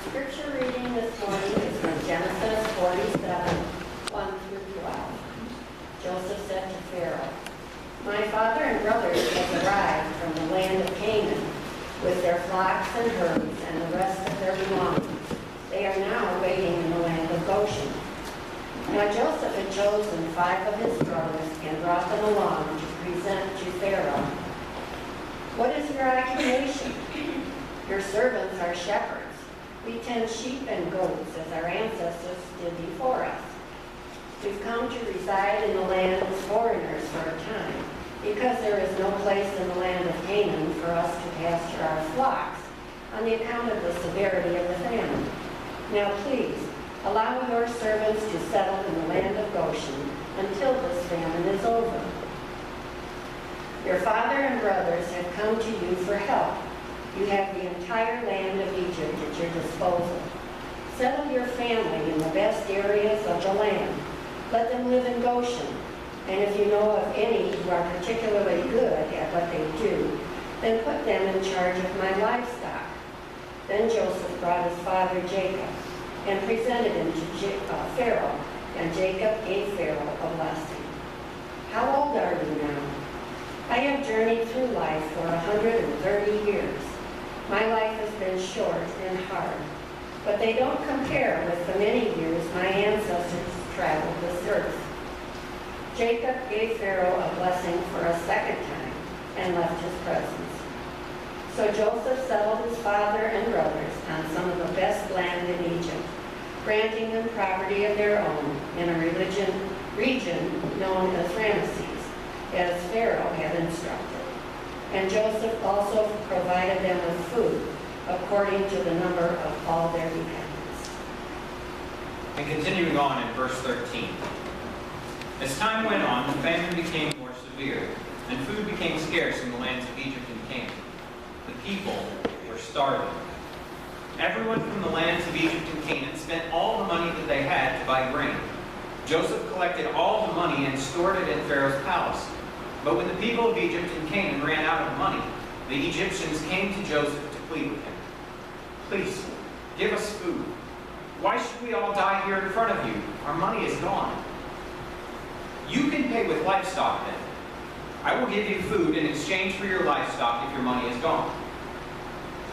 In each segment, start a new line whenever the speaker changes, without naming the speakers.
scripture reading this morning is from Genesis 47, 1 through 12. Joseph said to Pharaoh, "My father and brothers have arrived from the land of Canaan with their flocks and herds and the rest of their belongings. They are now waiting in the land of Goshen." Now Joseph had chosen 5 of his brothers and brought them along to present to Pharaoh. "What is your occupation?" "Your servants are shepherds. We tend sheep and goats as our ancestors did before us. We've come to reside in the land as foreigners for a time, because there is no place in the land of Canaan for us to pasture our flocks on the account of the severity of the famine. Now please, allow your servants to settle in the land of Goshen until this famine is over. Your father and brothers have come to you for help. You have the entire land of Egypt at your disposal. Settle your family in the best areas of the land. Let them live in Goshen. And if you know of any who are particularly good at what they do, then put them in charge of my livestock." Then Joseph brought his father Jacob and presented him to Pharaoh, and Jacob gave Pharaoh a blessing. "How old are you now?" "I have journeyed through life for 130 years. My life has been short and hard, but they don't compare with the many years my ancestors traveled this earth." Jacob gave Pharaoh a blessing for a second time and left his presence. So Joseph settled his father and brothers on some of the best land in Egypt, granting them property of their own in a region known as Ramesses, as Pharaoh had instructed. And Joseph also provided them with food according to the number of all their dependents.
And continuing on in verse 13. As time went on, the famine became more severe, and food became scarce in the lands of Egypt and Canaan. The people were starving. Everyone from the lands of Egypt and Canaan spent all the money that they had to buy grain. Joseph collected all the money and stored it in Pharaoh's palace. But when the people of Egypt and Canaan ran out of money, the Egyptians came to Joseph to plead with him. "Please, give us food. Why should we all die here in front of you? Our money is gone." "You can pay with livestock then. I will give you food in exchange for your livestock if your money is gone."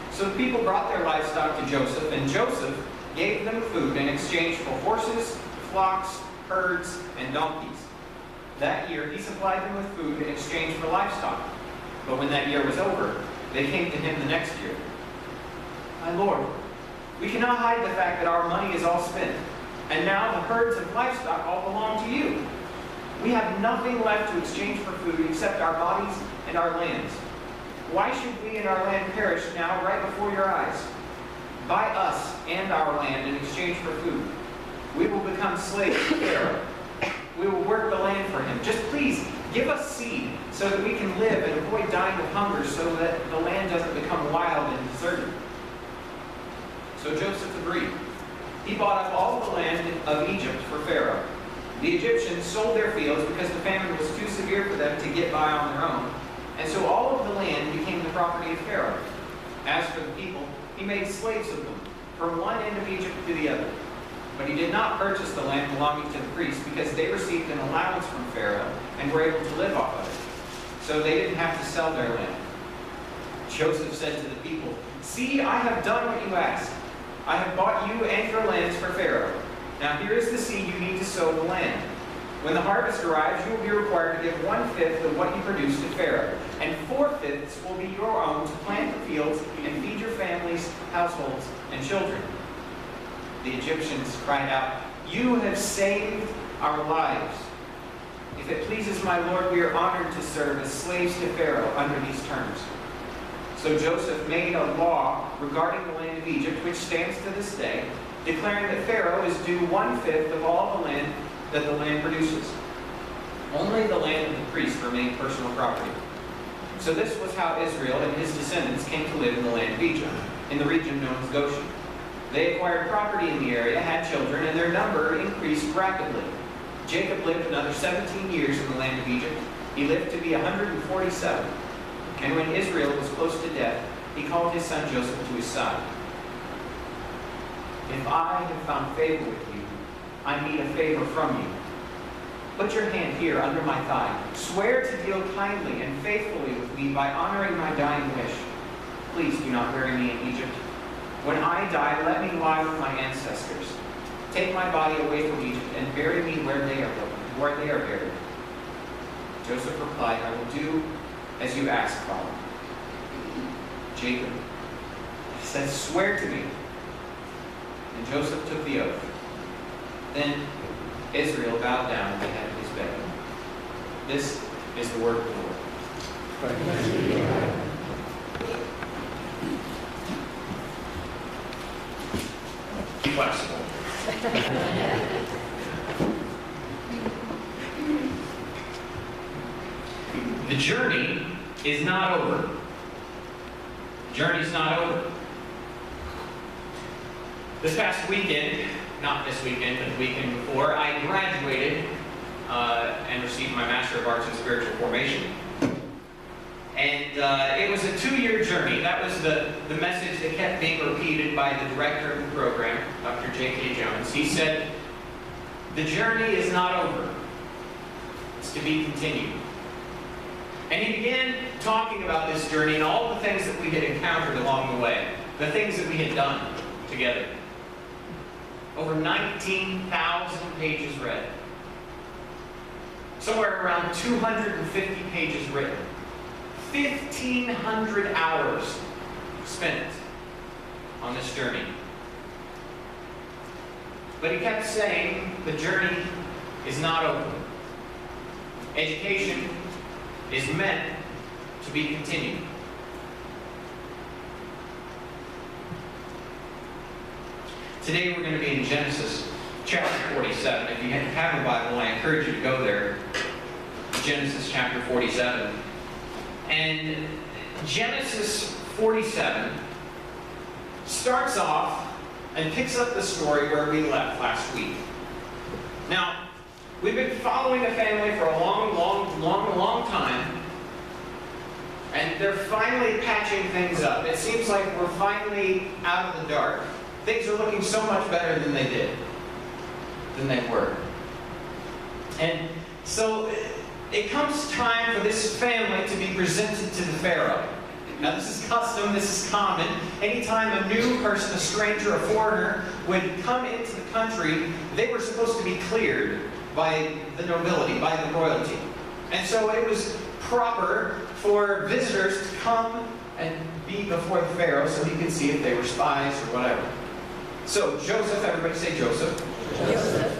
So the people brought their livestock to Joseph, and Joseph gave them food in exchange for horses, flocks, herds, and donkeys. That year he supplied them with food in exchange for livestock. But when that year was over, they came to him the next year. "My lord, we cannot hide the fact that our money is all spent, and now the herds of livestock all belong to you. We have nothing left to exchange for food except our bodies and our lands. Why should we and our land perish now right before your eyes? Buy us and our land in exchange for food. We will become slaves to Pharaoh. We will work the land for him. Just please give us seed so that we can live and avoid dying of hunger, so that the land doesn't become wild and deserted." So Joseph agreed. He bought up all the land of Egypt for Pharaoh. The Egyptians sold their fields because the famine was too severe for them to get by on their own, and so all of the land became the property of Pharaoh. As for the people, he made slaves of them, from one end of Egypt to the other. But he did not purchase the land belonging to the priests, because they received an allowance from Pharaoh and were able to live off of it. So they didn't have to sell their land. Joseph said to the people, "See, I have done what you asked. I have bought you and your lands for Pharaoh. Now here is the seed you need to sow the land. When the harvest arrives, you will be required to give 1/5 of what you produce to Pharaoh, and 4/5 will be your own to plant the fields and feed your families, households, and children." The Egyptians cried out, "You have saved our lives. If it pleases my lord, we are honored to serve as slaves to Pharaoh under these terms." So Joseph made a law regarding the land of Egypt, which stands to this day, declaring that Pharaoh is due 1/5 of all the land that the land produces. Only the land of the priests remained personal property. So this was how Israel and his descendants came to live in the land of Egypt, in the region known as Goshen. They acquired property in the area, had children, and their number increased rapidly. Jacob lived another 17 years in the land of Egypt. He lived to be 147. And when Israel was close to death, he called his son Joseph to his side. If I have found favor with you, I need a favor from you. Put your hand here under my thigh. Swear to deal kindly and faithfully with me by honoring my dying wish. Please do not bury me in Egypt. When I die, let me lie with my ancestors. Take my body away from Egypt and bury me where they are buried. Joseph replied, I will do as you ask, Father. Jacob said, swear to me. And Joseph took the oath. Then Israel bowed down at the head of his bed. This is the word of the Lord. Be flexible. The journey is not over. The journey's not over. This past weekend, not this weekend, but the weekend before, I graduated and received my Master of Arts in Spiritual Formation. And it was a 2-year journey. That was the message that kept being repeated by the director of the program, Dr. J.K. Jones. He said, the journey is not over. It's to be continued. And he began talking about this journey and all the things that we had encountered along the way, the things that we had done together. Over 19,000 pages read. Somewhere around 250 pages written. 1,500 hours spent on this journey. But he kept saying the journey is not over. Education is meant to be continued. Today we're going to be in Genesis chapter 47. If you have a Bible, I encourage you to go there. Genesis chapter 47. And Genesis 47 starts off and picks up the story where we left last week. Now, we've been following a family for a long time, and they're finally patching things up. It seems like we're finally out of the dark. Things are looking so much better than they were. And so it comes time for this family to be presented to the Pharaoh. Now this is custom, this is common. Anytime a new person, a stranger, a foreigner would come into the country, they were supposed to be cleared by the nobility, by the royalty. And so it was proper for visitors to come and be before the Pharaoh so he could see if they were spies or whatever. So Joseph, everybody say Joseph.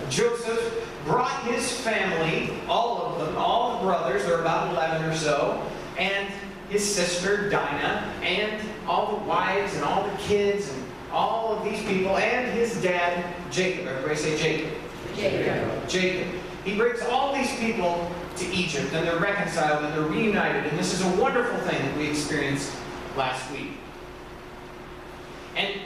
Joseph brought his family, all of them, all the brothers, there were about 11 or so, and his sister Dinah, and all the wives and all the kids and all of these people, and his dad Jacob. Everybody say Jacob. Jacob. He brings all these people to Egypt, and they're reconciled and they're reunited, and this is a wonderful thing that we experienced last week. And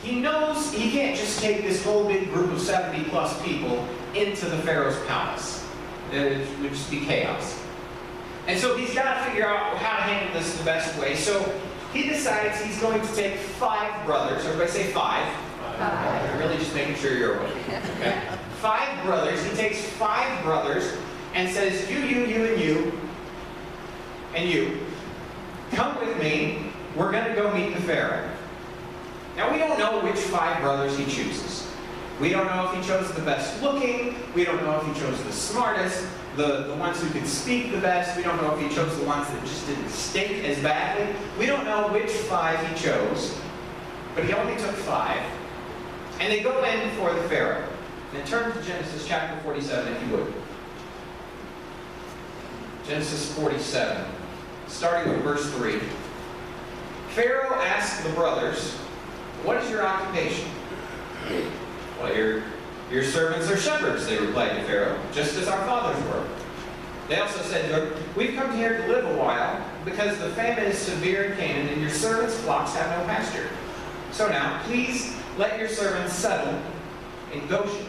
he knows he can't just take this whole big group of 70 plus people into the Pharaoh's palace. It would just be chaos. And so he's got to figure out how to handle this the best way. So he decides he's going to take 5 brothers. Everybody say 5. I'm really just making sure you're awake. Okay? 5 brothers. He takes 5 brothers and says, you, and you. Come with me. We're going to go meet the Pharaoh. Now, we don't know which 5 brothers he chooses. We don't know if he chose the best looking. We don't know if he chose the smartest, the ones who could speak the best. We don't know if he chose the ones that just didn't stink as badly. We don't know which 5 he chose, but he only took 5. And they go in before the Pharaoh. And turn to Genesis chapter 47, if you would. Genesis 47, starting with verse 3. Pharaoh asked the brothers, what is your occupation? Well, your servants are shepherds, they replied to Pharaoh, just as our fathers were. They also said, we've come here to live a while because the famine is severe in Canaan and your servants' flocks have no pasture. So now, please let your servants settle in Goshen.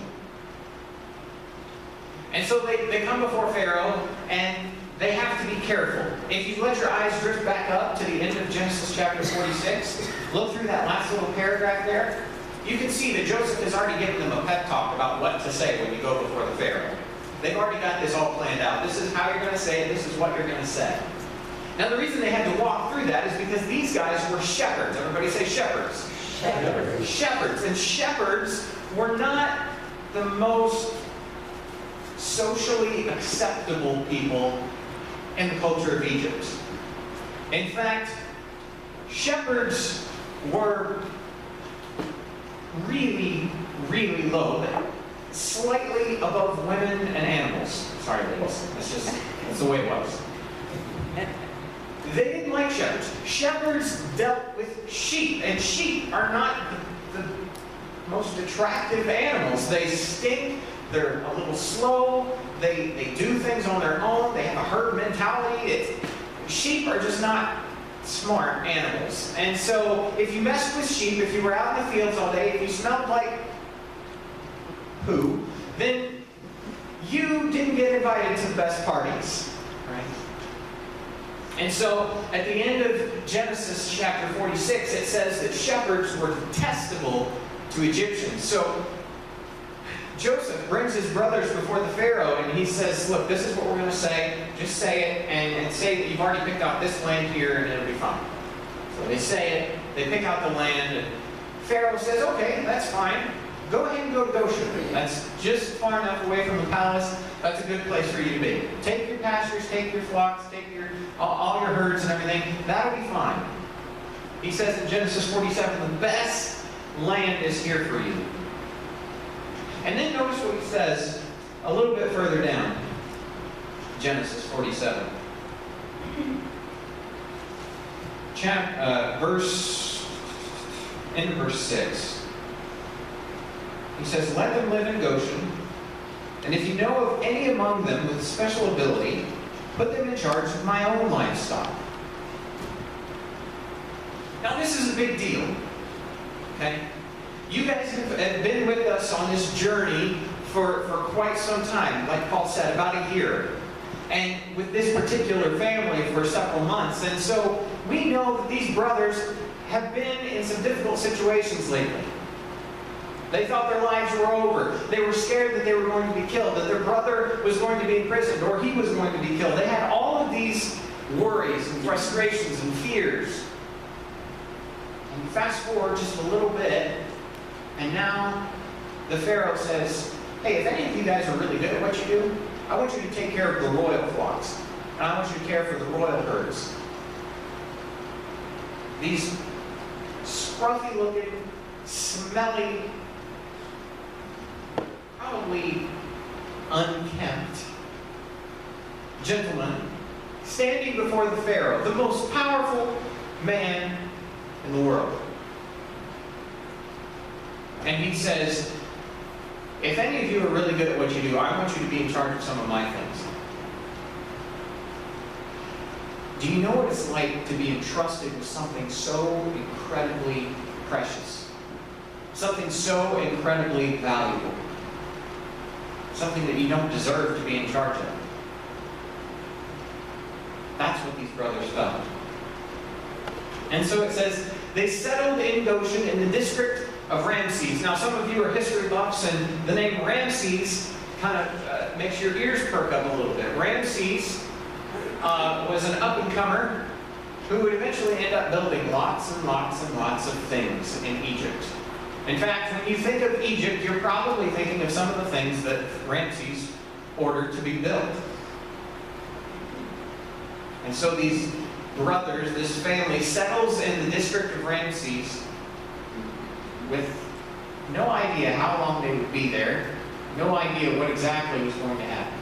And so they come before Pharaoh, and they have to be careful. If you let your eyes drift back up to the end of Genesis chapter 46, look through that last little paragraph there. you can see that Joseph has already given them a pep talk about what to say when you go before the Pharaoh. They've already got this all planned out. This is how you're going to say it. This is what you're going to say. Now, the reason they had to walk through that is because these guys were shepherds. Everybody say shepherds.
Shepherds.
Shepherds. And shepherds were not the most socially acceptable people in the culture of Egypt. In fact, shepherds were really, really low, slightly above women and animals. Sorry, ladies. That's the way it was. They didn't like shepherds. Shepherds dealt with sheep, and sheep are not the most attractive animals. They stink, they're a little slow, they do things on their own, they have a herd mentality. Sheep are just not smart animals. And so if you messed with sheep, if you were out in the fields all day, if you smelled like poo, then you didn't get invited to the best parties, right? And so at the end of Genesis chapter 46, it says that shepherds were detestable to Egyptians. So Joseph brings his brothers before the Pharaoh and he says, look, this is what we're going to say. Just say it and say that you've already picked out this land here and it'll be fine. So they say it, they pick out the land, and Pharaoh says, okay, that's fine. Go ahead and go to Goshen. That's just far enough away from the palace. That's a good place for you to be. Take your pastures, take your flocks, take all your herds and everything. That'll be fine. He says in Genesis 47, the best land is here for you. And then notice what he says a little bit further down. Genesis 47. Verse 6. He says, let them live in Goshen, and if you know of any among them with special ability, put them in charge of my own livestock. Now this is a big deal. Okay? You guys have been with us on this journey for quite some time, like Paul said, about a year. And with this particular family for several months. And so we know that these brothers have been in some difficult situations lately. They thought their lives were over. They were scared that they were going to be killed, that their brother was going to be imprisoned, or he was going to be killed. They had all of these worries and frustrations and fears. And fast forward just a little bit, and now the Pharaoh says, hey, if any of you guys are really good at what you do, I want you to take care of the royal flocks. And I want you to care for the royal herds. These scruffy-looking, smelly, probably unkempt gentlemen standing before the Pharaoh, the most powerful man in the world. And he says, if any of you are really good at what you do, I want you to be in charge of some of my things. Do you know what it's like to be entrusted with something so incredibly precious? Something so incredibly valuable? Something that you don't deserve to be in charge of? That's what these brothers felt. And so it says, they settled in Goshen in the district of Ramses. Now, some of you are history buffs, and the name Ramses kind of makes your ears perk up a little bit. Ramses was an up-and-comer who would eventually end up building lots and lots and lots of things in Egypt. In fact, when you think of Egypt, you're probably thinking of some of the things that Ramses ordered to be built. And so these brothers, this family, settles in the district of Ramses with no idea how long they would be there, no idea what exactly was going to happen.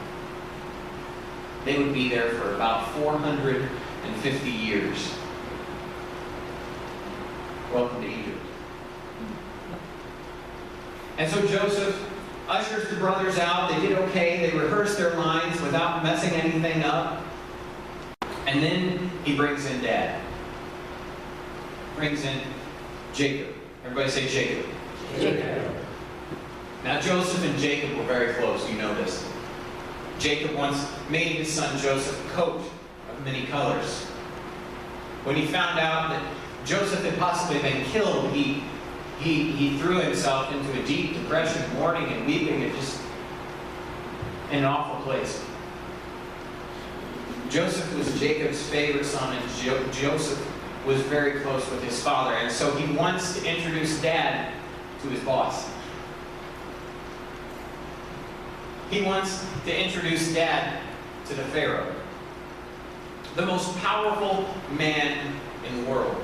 They would be there for about 450 years. Welcome to Egypt. And so Joseph ushers the brothers out. They did okay. They rehearsed their lines without messing anything up. And then he brings in Dad. Brings in Jacob. Everybody say Jacob.
Jacob.
Now Joseph and Jacob were very close. You know this. Jacob once made his son Joseph a coat of many colors. When he found out that Joseph had possibly been killed, he he threw himself into a deep depression, mourning and weeping, and just in an awful place. Joseph was Jacob's favorite son, and Joseph was very close with his father, and so he wants to introduce Dad to his boss. He wants to introduce Dad to the Pharaoh, the most powerful man in the world.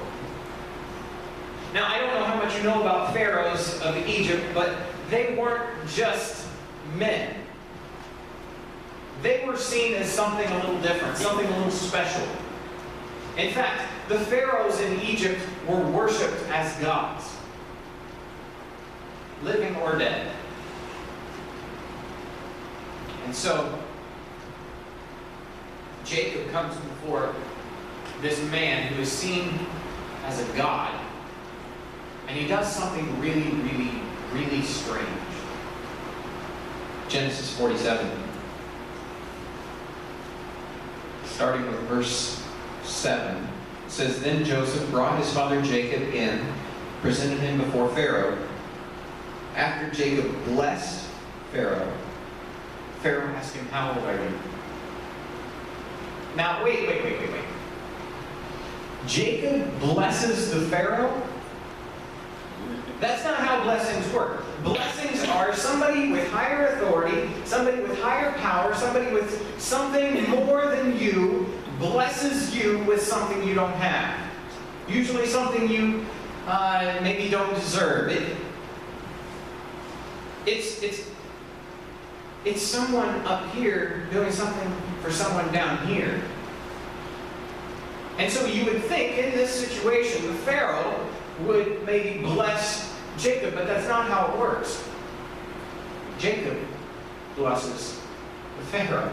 Now, I don't know how much you know about pharaohs of Egypt, but they weren't just men. They were seen as something a little different, something a little special. In fact, the pharaohs in Egypt were worshipped as gods, living or dead. And so, Jacob comes before this man who is seen as a god, and he does something really, really, really strange. Genesis 47. Starting with verse 7, it says, Then Joseph brought his father Jacob in, presented him before Pharaoh. After Jacob blessed Pharaoh, Pharaoh asked him, How old are you? Now, wait. Jacob blesses the Pharaoh? That's not how blessings work. Blessings are somebody with higher authority, somebody with higher power, somebody with something more than you blesses you with something you don't have. Usually something you maybe don't deserve. It's someone up here doing something for someone down here. And so you would think in this situation, the Pharaoh would maybe bless Jacob, but that's not how it works. Jacob blesses the Pharaoh.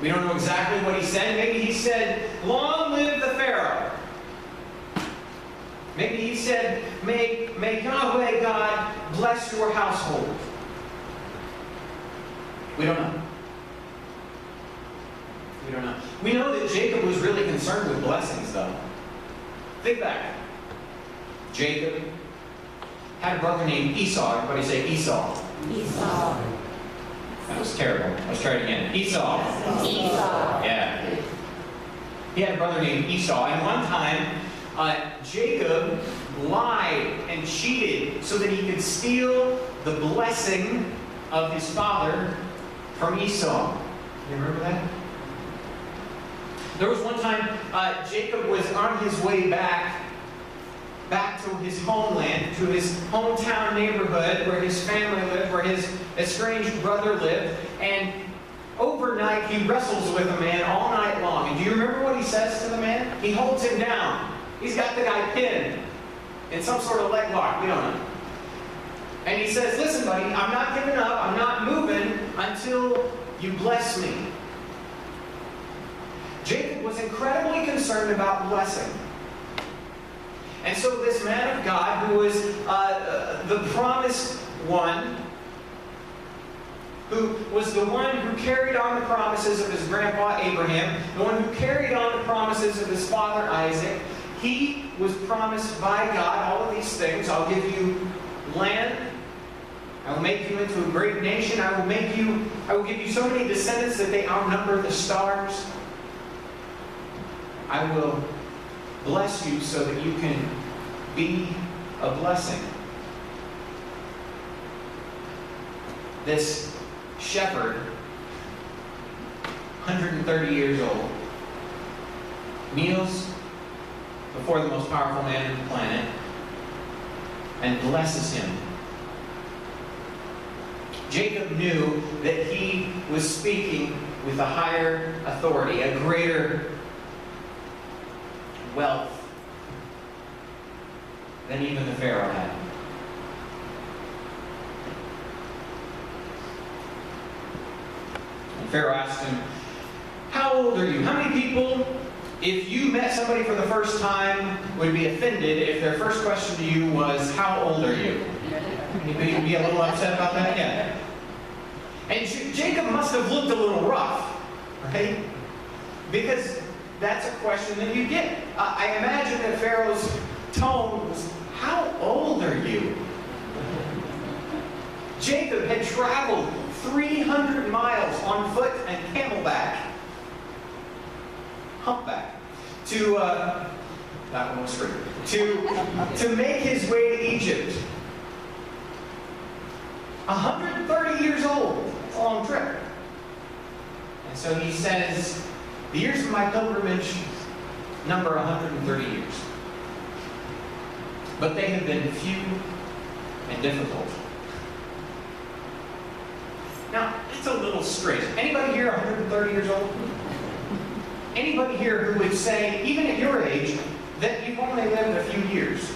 We don't know exactly what he said. Maybe he said, Long live the Pharaoh. Maybe he said, May Yahweh God bless your household. We don't know. We don't know. We know that Jacob was really concerned with blessings, though. Think back. Jacob had a brother named Esau. Everybody say Esau.
Esau.
That was terrible. Let's try it again. Esau.
Esau.
Yeah. He had a brother named Esau, and one time Jacob lied and cheated so that he could steal the blessing of his father from Esau. You remember that? There was one time Jacob was on his way back to his homeland, to his hometown neighborhood where his family lived, where his estranged brother lived, and overnight he wrestles with a man all night long. And do you remember what he says to the man? He holds him down. He's got the guy pinned in some sort of leg lock. We don't know. And he says, Listen, buddy, I'm not giving up. I'm not moving until you bless me. Jacob was incredibly concerned about blessing. And so this man of God, who was the promised one, who was the one who carried on the promises of his grandpa Abraham, the one who carried on the promises of his father Isaac, he was promised by God all of these things. I'll give you land. I will make you into a great nation. I will give you so many descendants that they outnumber the stars. I will bless you so that you can be a blessing. This shepherd, 130 years old, kneels before the most powerful man on the planet and blesses him. Jacob knew that he was speaking with a higher authority, a greater wealth than even the Pharaoh had. And Pharaoh asked him, How old are you? How many people, if you met somebody for the first time, would be offended if their first question to you was, How old are you? You'd be a little upset about that? Yeah. And Jacob must have looked a little rough, right? Because that's a question that you get. I imagine that Pharaoh's tone was, how old are you? Jacob had traveled 300 miles on foot and camelback, humpback, to, that one was free, to make his way to Egypt. 130 years old. It's a long trip. And so he says, the years of my pilgrimage number 130 years. But they have been few and difficult. Now, it's a little strange. Anybody here 130 years old? Anybody here who would say, even at your age, that you've only lived a few years?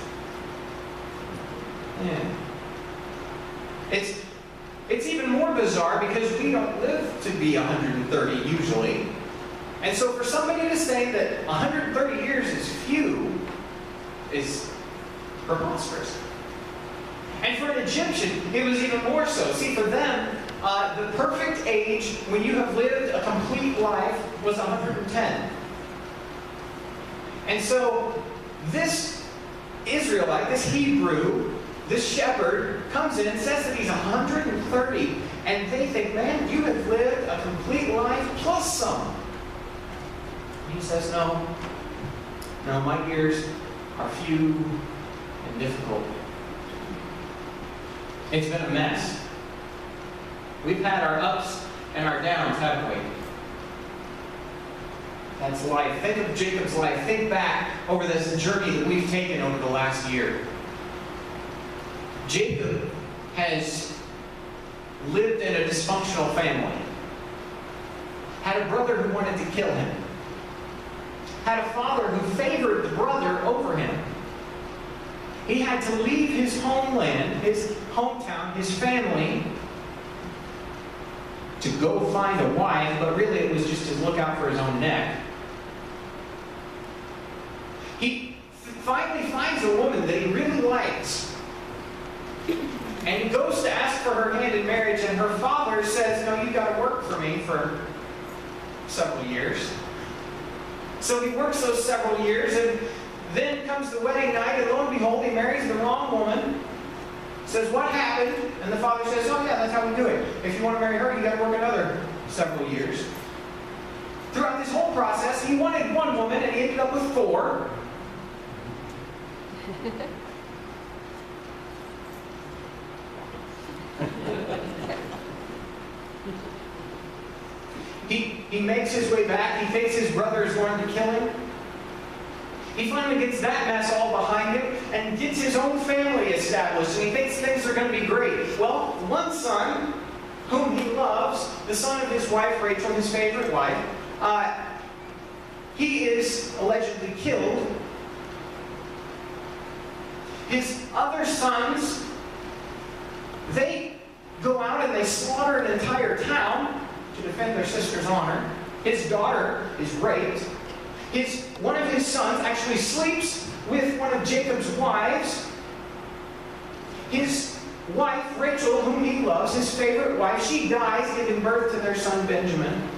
Yeah. It's even more bizarre because we don't live to be 130 usually. And so for somebody to say that 130 years is few is preposterous. And for an Egyptian, it was even more so. See, for them, the perfect age when you have lived a complete life was 110. And so this Israelite, this Hebrew, this shepherd comes in and says that he's 130. And they think, man, you have lived a complete life plus some. And he says, no, my years are few and difficult. It's been a mess. We've had our ups and our downs, haven't we? That's life. Think of Jacob's life. Think back over this journey that we've taken over the last year. Jacob has lived in a dysfunctional family. Had a brother who wanted to kill him. Had a father who favored the brother over him. He had to leave his homeland, his hometown, his family, to go find a wife, but really it was just to look out for his own neck. He finally finds a woman that he really likes. And he goes to ask for her hand in marriage, and her father says, no, you've got to work for me for several years. So he works those several years, and then comes the wedding night, and lo and behold, he marries the wrong woman. Says, what happened? And the father says, oh yeah, that's how we do it. If you want to marry her, you got to work another several years. Throughout this whole process, he wanted one woman, and he ended up with 4. He makes his way back. He thinks his brother is going to kill him. He finally gets that mess all behind him and gets his own family established. And he thinks things are going to be great. Well, one son, whom he loves, the son of his wife, Rachel, his favorite wife, he is allegedly killed. His other sons, they go out and they slaughter an entire town to defend their sister's honor. His daughter is raped. One of his sons actually sleeps with one of Jacob's wives. His wife, Rachel, whom he loves, his favorite wife, she dies giving birth to their son Benjamin.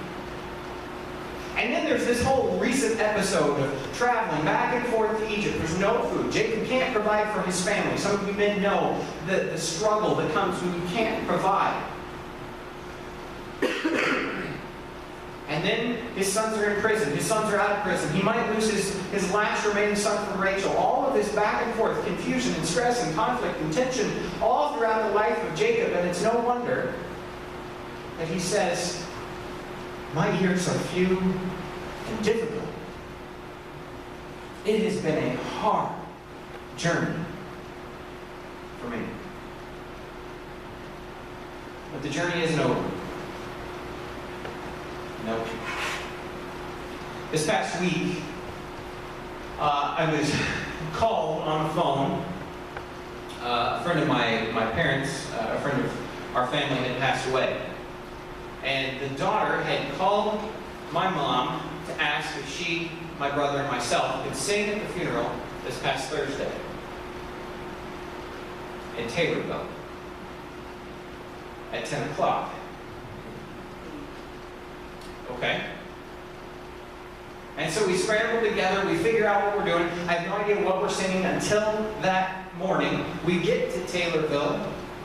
And then there's this whole recent episode of traveling back and forth to Egypt. There's no food. Jacob can't provide for his family. Some of you men know the struggle that comes when you can't provide. And then his sons are in prison. His sons are out of prison. He might lose his last remaining son from Rachel. All of this back and forth, confusion and stress and conflict and tension, all throughout the life of Jacob. And it's no wonder that he says, my years are few and difficult. It has been a hard journey for me. But the journey isn't over. No. This past week, I was called on the phone. A friend of my parents, a friend of our family had passed away. And the daughter had called my mom to ask if she, my brother, and myself could sing at the funeral this past Thursday in Taylorville at 10 o'clock. Okay? And so we scramble together, we figure out what we're doing. I have no idea what we're singing until that morning. We get to Taylorville,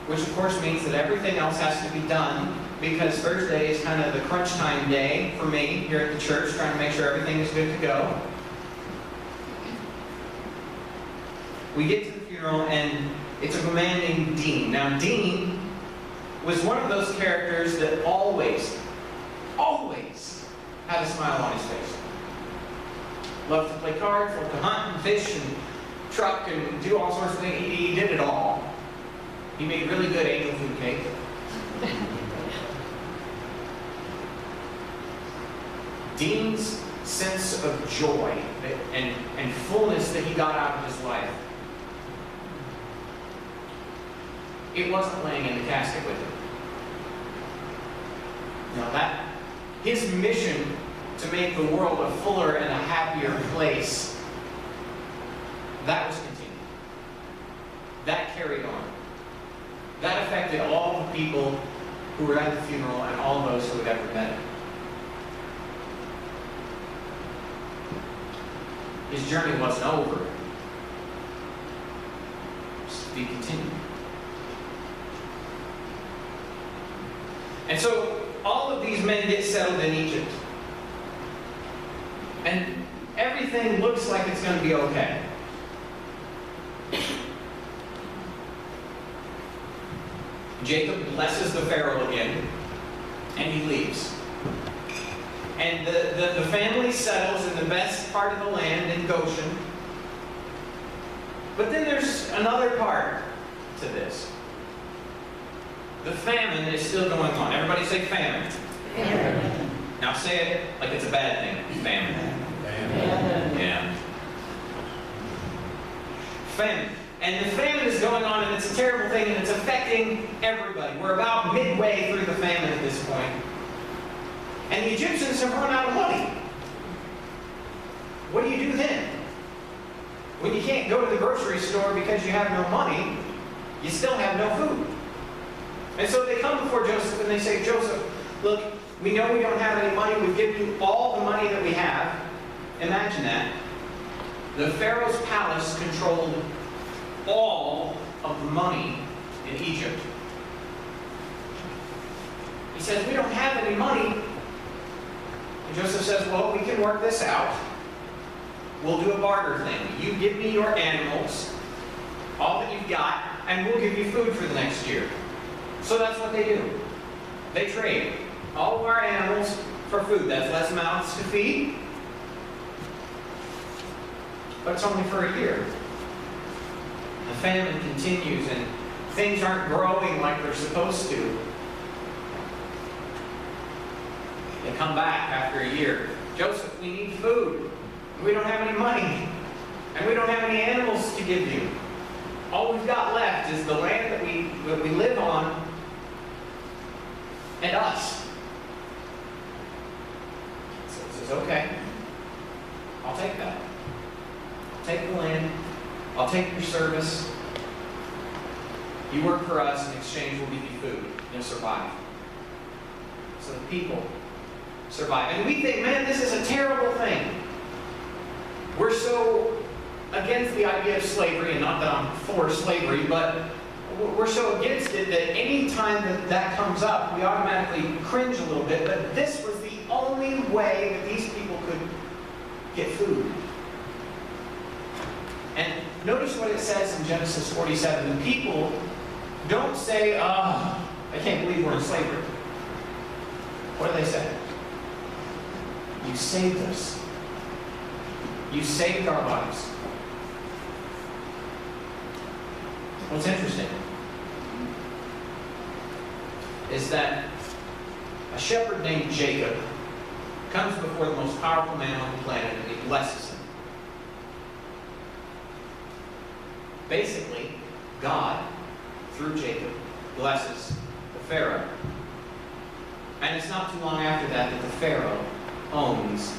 which of course means that everything else has to be done, because Thursday is kind of the crunch time day for me here at the church, trying to make sure everything is good to go. We get to the funeral, and it's of a man named Dean. Now, Dean was one of those characters that always had a smile on his face. Loved to play cards, loved to hunt and fish and truck and do all sorts of things. He did it all. He made really good angel food cake. Dean's sense of joy and fullness that he got out of his life, it wasn't laying in the casket with him. Now his mission to make the world a fuller and a happier place, that was continued. That carried on. That affected all the people who were at the funeral and all those who had ever met him. His journey wasn't over. He continued. And so all of these men get settled in Egypt. And everything looks like it's going to be okay. Jacob blesses the Pharaoh again, and he leaves. And the family settles in the best part of the land in Goshen. But then there's another part to this. The famine is still going on. Everybody say famine. Famine. Now say it like it's a bad thing. Famine. Famine. Yeah. Famine. And the famine is going on, and it's a terrible thing, and it's affecting everybody. We're about midway through the famine at this point. And the Egyptians have run out of money. What do you do then? When you can't go to the grocery store because you have no money, you still have no food. And so they come before Joseph and they say, Joseph, look, we know we don't have any money. We've given you all the money that we have. Imagine that. The Pharaoh's palace controlled all of the money in Egypt. He says, we don't have any money. And Joseph says, well, we can work this out. We'll do a barter thing. You give me your animals, all that you've got, and we'll give you food for the next year. So that's what they do. They trade all of our animals for food. That's less mouths to feed, but it's only for a year. The famine continues, and things aren't growing like they're supposed to. They come back after a year. Joseph, we need food. We don't have any money. And we don't have any animals to give you. All we've got left is the land that we live on and us. So he says, okay, I'll take that. I'll take the land. I'll take your service. You work for us. In exchange, we'll give you food. You'll survive. So the people survive. And we think, man, this is a terrible thing. We're so against the idea of slavery, and not that I'm for slavery, but we're so against it that any time that comes up, we automatically cringe a little bit. But this was the only way that these people could get food. And notice what it says in Genesis 47. The people don't say, I can't believe we're in slavery. What do they say? You saved us. You saved our lives. What's interesting is that a shepherd named Jacob comes before the most powerful man on the planet and he blesses him. Basically, God, through Jacob, blesses the Pharaoh. And it's not too long after that that the Pharaoh owns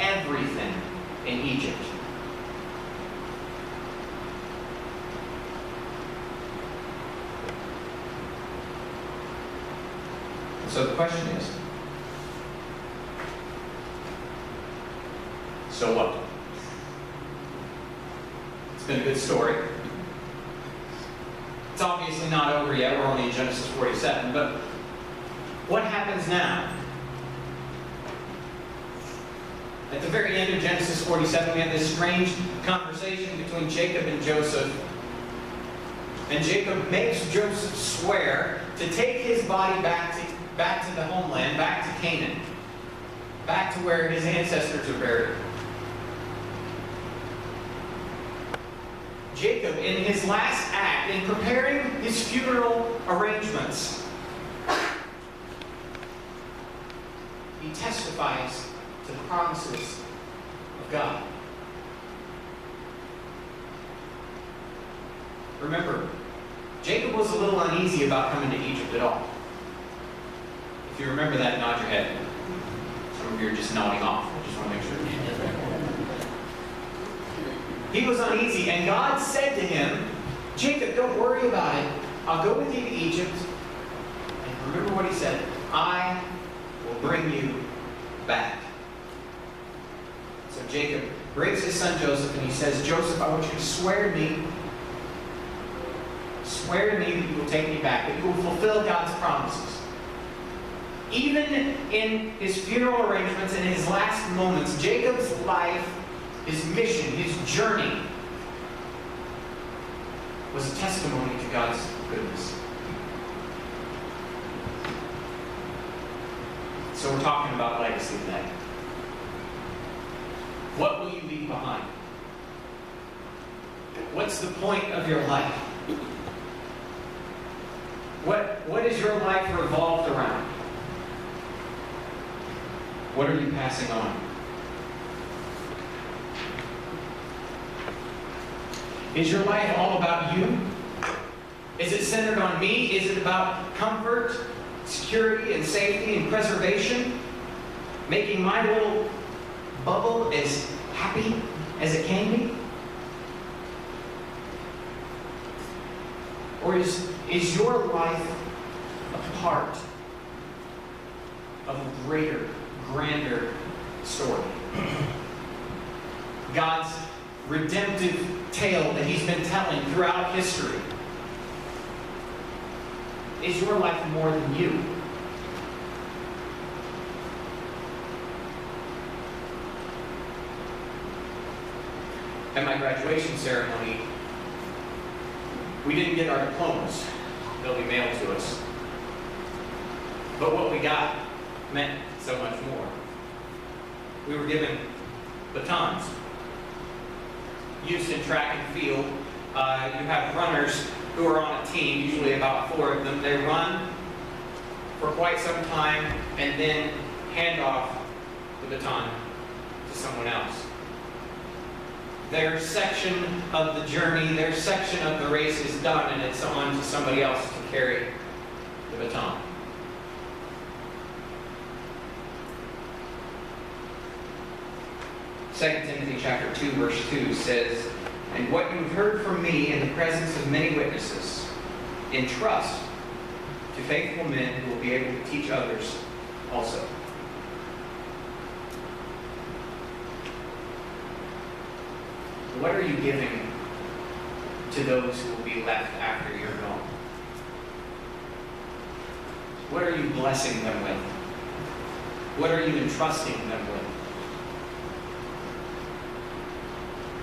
everything in Egypt. So the question is, So what? It's been a good story. It's obviously not over yet. We're only in Genesis 47. But what happens now? At the very end of Genesis 47, we have this strange conversation between Jacob and Joseph. And Jacob makes Joseph swear to take his body back to the homeland, back to Canaan, back to where his ancestors are buried. Jacob, in his last act, in preparing his funeral arrangements, he testifies to the promises of God. Remember, Jacob was a little uneasy about coming to Egypt at all. If you remember that, nod your head. Some of you are just nodding off. I just want to make sure. He was uneasy, and God said to him, Jacob, don't worry about it. I'll go with you to Egypt. And remember what he said, I will bring you back. So Jacob brings his son Joseph, and he says, Joseph, I want you to swear to me that you will take me back, that you will fulfill God's promises. Even in his funeral arrangements, in his last moments, Jacob's life, his mission, his journey, was a testimony to God's goodness. So we're talking about legacy today. What will you leave behind? What's the point of your life? What is your life revolved around? What are you passing on? Is your life all about you? Is it centered on me? Is it about comfort, security, and safety and preservation? Making my little bubble as happy as it can be? Or is your life a part of a greater, grander story? God's redemptive tale that He's been telling throughout history. Is your life more than you? At my graduation ceremony, we didn't get our diplomas. They'll be mailed to us. But what we got meant so much more. We were given batons. Used in track and field, you have runners who are on a team, usually about 4 of them. They run for quite some time and then hand off the baton to someone else. Their section of the journey, their section of the race is done, and it's on to somebody else to carry the baton. Second Timothy chapter 2, verse 2 says, "And what you've heard from me in the presence of many witnesses, entrust to faithful men who will be able to teach others also." What are you giving to those who will be left after you're gone? What are you blessing them with? What are you entrusting them with?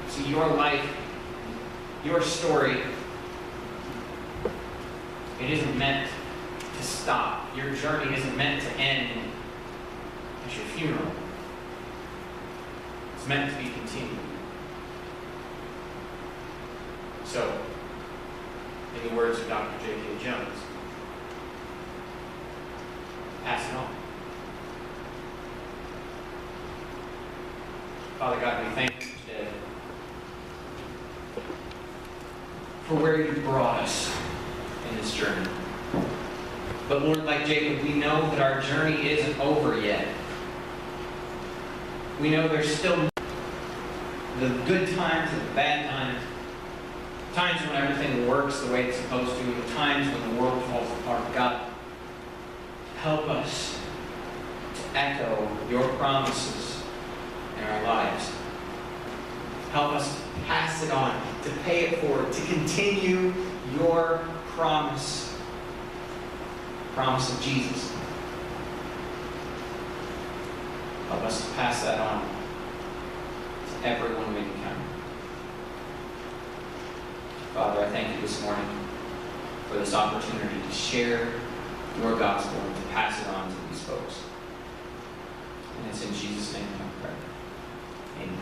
See, your life, your story, it isn't meant to stop. Your journey isn't meant to end at your funeral. It's meant to be continued. So, in the words of Dr. J.K. Jones, pass it on. Father God, we thank you today for where you brought us in this journey. But Lord, like Jacob, we know that our journey isn't over yet. We know there's still the good times and the bad times. Times when everything works the way it's supposed to, and the times when the world falls apart. God, help us to echo your promises in our lives.
Help us to pass it on, to pay it forward, to continue your promise of Jesus. Help us to pass that on to everyone we encounter. Father, I thank you this morning for this opportunity to share your gospel and to pass it on to these folks. And it's in Jesus' name I pray. Amen.